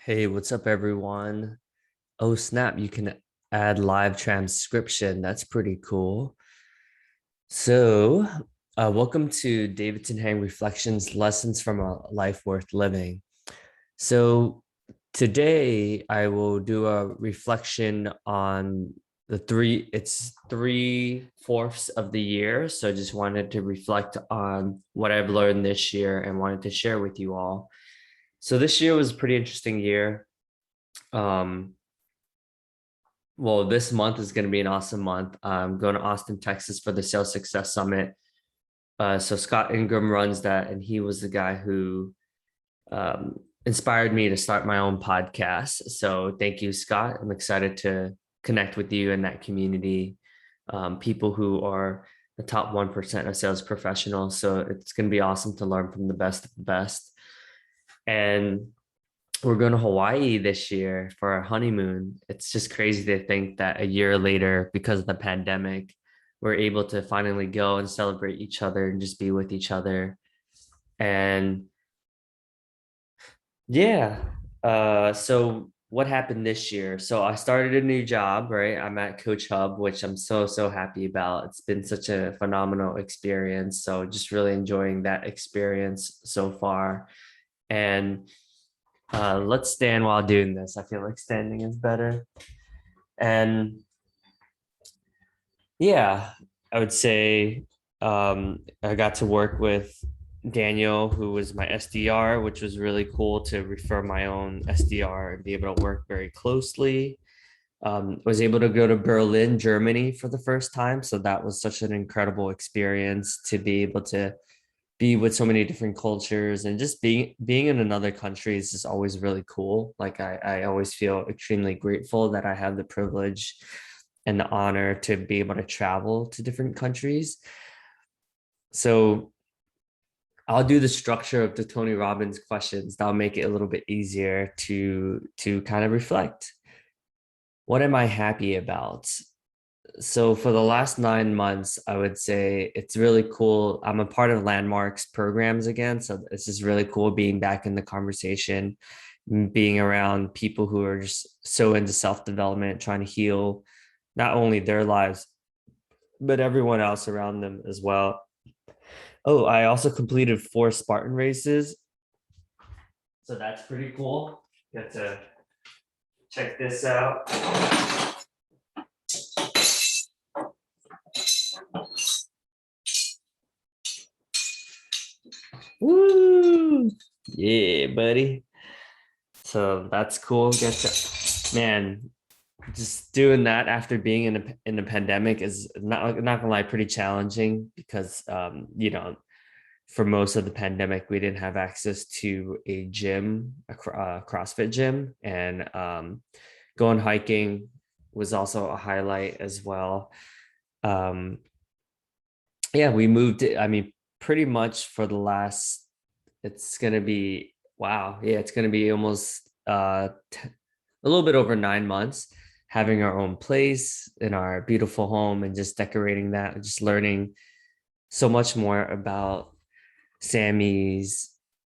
Hey, what's up, everyone? Oh, snap, you can add live transcription. That's pretty cool. So, welcome to Davidson Hang Reflections Lessons from a Life Worth Living. So, today I will do a reflection on it's 3/4 of the year. So, I just wanted to reflect on what I've learned this year and wanted to share with you all. So, this year was a pretty interesting year. Um, Well, this month is going to be an awesome month. I'm going to Austin, Texas for the Sales Success Summit. So Scott Ingram runs that, and he was the guy who inspired me to start my own podcast. So thank you, Scott. I'm excited to connect with you in that community, people who are the top 1% of sales professionals. So it's going to be awesome to learn from the best of the best. And we're going to Hawaii this year for our honeymoon. It's just crazy to think that a year later, because of the pandemic, we're able to finally go and celebrate each other and just be with each other. And yeah, so what happened this year? So I started a new job, right? I'm at Coach Hub, which I'm so happy about. It's been such a phenomenal experience. So just really enjoying that experience so far. And let's stand while doing this. I feel like standing is better. And yeah, I would say I got to work with Daniel, who was my SDR, which was really cool to refer my own SDR and be able to work very closely. Was able to go to Berlin, Germany for the first time. So that was such an incredible experience to be able to be with so many different cultures, and just being in another country is just always really cool. Like I always feel extremely grateful that I have the privilege and the honor to be able to travel to different countries. So I'll do the structure of the Tony Robbins questions. That'll make it a little bit easier to kind of reflect. What am I happy about? So for the last 9 months, I would say it's really cool. I'm a part of Landmarks programs again. So it's just really cool being back in the conversation, being around people who are just so into self-development, trying to heal not only their lives, but everyone else around them as well. Oh, I also completed 4 Spartan races. So that's pretty cool. Get to check this out. Woo! Yeah, buddy. So that's cool. Man, just doing that after being in a pandemic is not gonna lie, pretty challenging because for most of the pandemic we didn't have access to a gym, a CrossFit gym, and going hiking was also a highlight as well. Um, yeah, we moved it. I mean, pretty much for the last, it's gonna be wow. Yeah, it's gonna be almost a little bit over 9 months having our own place in our beautiful home and just decorating that, just learning so much more about Sammy's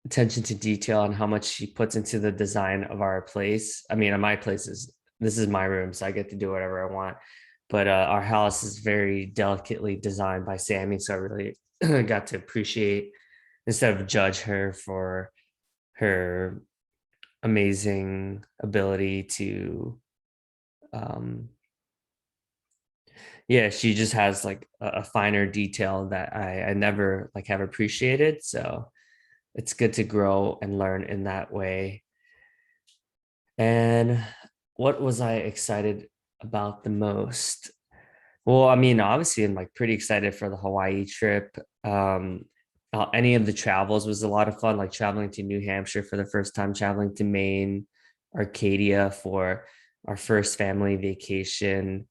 attention to detail and how much she puts into the design of our place. I mean, my place is this is my room, so I get to do whatever I want. But our house is very delicately designed by Sammy, so I really got to appreciate instead of judge her for her amazing ability to um yeah, she just has like a finer detail that I never like have appreciated. So it's good to grow and learn in that way. And what was I excited about the most? Well, I mean, obviously, I'm like pretty excited for the Hawaii trip. Any of the travels was a lot of fun, like traveling to New Hampshire for the first time, traveling to Maine, Arcadia for our first family vacation.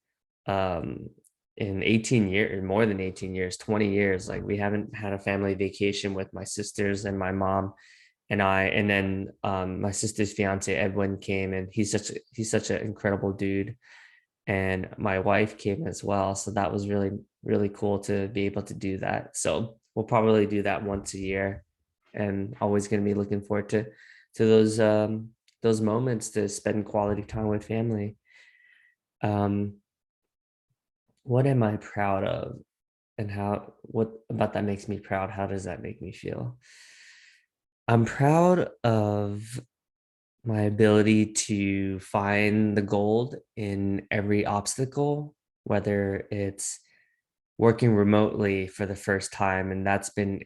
Um, in 18 years, more than 18 years, 20 years, like we haven't had a family vacation with my sisters and my mom and I, and then my sister's fiance Edwin came, and he's such an incredible dude, and my wife came as well. So that was really cool to be able to do that. So we'll probably do that once a year, and always going to be looking forward to those moments to spend quality time with family. Um, what am I proud of, and what about that makes me proud? How does that make me feel? I'm proud of my ability to find the gold in every obstacle, whether it's working remotely for the first time, and that's been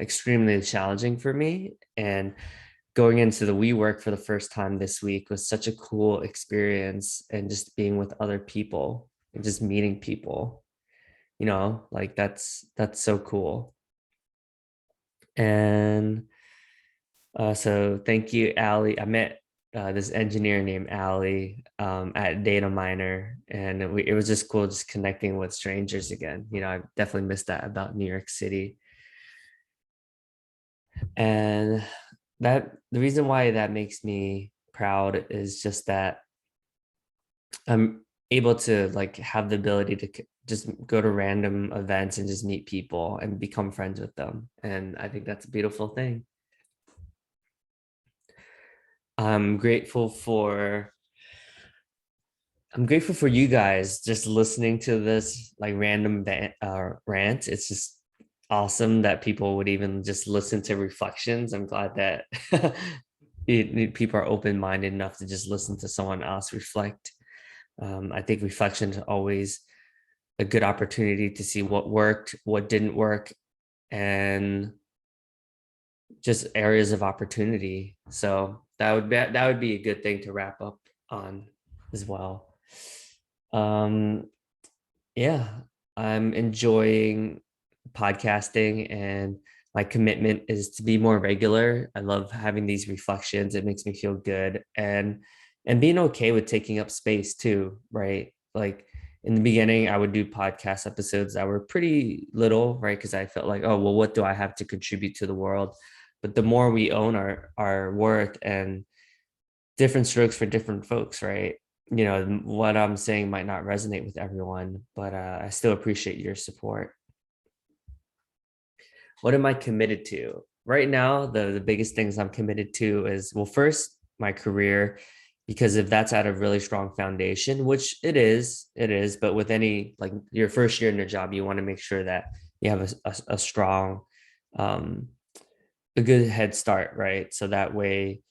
extremely challenging for me. And going into the WeWork for the first time this week was such a cool experience, and just being with other people and just meeting people, like that's so cool. And so thank you, Ali. I met this engineer named Ali at Data Miner, and it was just cool just connecting with strangers again. I definitely missed that about New York City. And the reason why that makes me proud is just that I'm able to like have the ability to just go to random events and just meet people and become friends with them. And I think that's a beautiful thing. I'm grateful for I'm grateful for you guys just listening to this like random rant. It's just awesome that people would even just listen to reflections. I'm glad that people are open-minded enough to just listen to someone else reflect. I think reflection is always a good opportunity to see what worked, what didn't work, and just areas of opportunity. So that would be a good thing to wrap up on as well. Um, yeah, I'm enjoying podcasting, and my commitment is to be more regular. I love having these reflections. It makes me feel good, and being okay with taking up space too, right? Like in the beginning, I would do podcast episodes that were pretty little, right? Because I felt like, oh, well, what do I have to contribute to the world? But the more we own our worth, and different strokes for different folks, right? What I'm saying might not resonate with everyone, but I still appreciate your support. What am I committed to right now? The biggest things I'm committed to is, well, first my career, because if that's at a really strong foundation, which it is, but with any, like, your first year in your job, you want to make sure that you have a strong, um, a good head start, right? So that way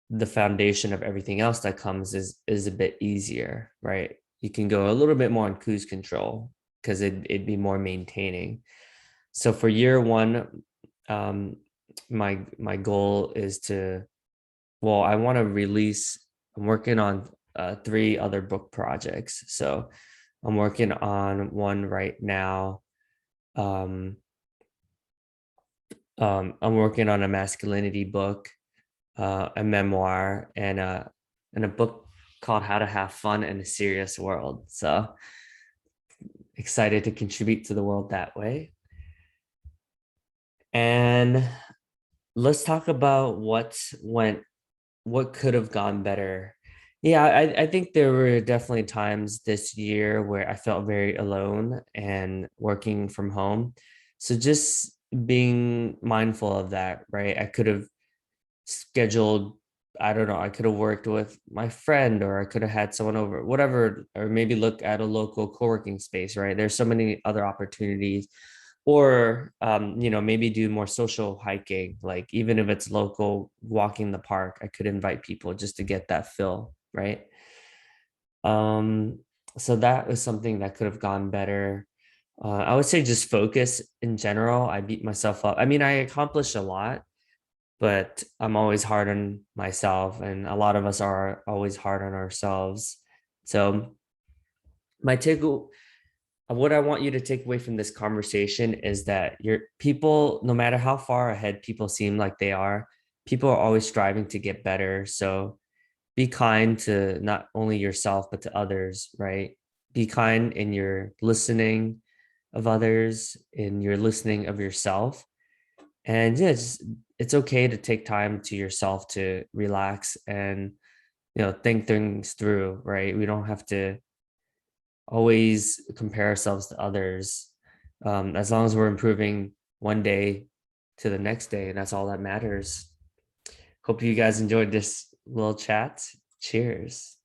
the foundation of everything else that comes is a bit easier, right? You can go a little bit more on cruise control because it'd be more maintaining. So for year one, um, my goal is to, well, I want to release. I'm working on three other book projects. So I'm working on one right now. Um, I'm working on a masculinity book, a memoir, and a book called How to Have Fun in a Serious World. So excited to contribute to the world that way. And let's talk about what could have gone better. Yeah, I think there were definitely times this year where I felt very alone and working from home. So just being mindful of that, right? I could have scheduled, I don't know, I could have worked with my friend, or I could have had someone over, whatever, or maybe look at a local co-working space, right? There's so many other opportunities. Or maybe do more social hiking, like even if it's local, walking the park, I could invite people just to get that fill, right? um so that was something that could have gone better. I would say just focus in general. I beat myself up. I mean, I accomplished a lot, but I'm always hard on myself, and a lot of us are always hard on ourselves. So my take what I want you to take away from this conversation is that your people, no matter how far ahead people seem like they are, people are always striving to get better. So be kind to not only yourself, but to others, right? Be kind in your listening of others, in your listening of yourself. And yeah, it's okay to take time to yourself to relax and, think things through, right? We don't have to always compare ourselves to others. As long as we're improving one day to the next day, and that's all that matters. Hope you guys enjoyed this little chat. Cheers.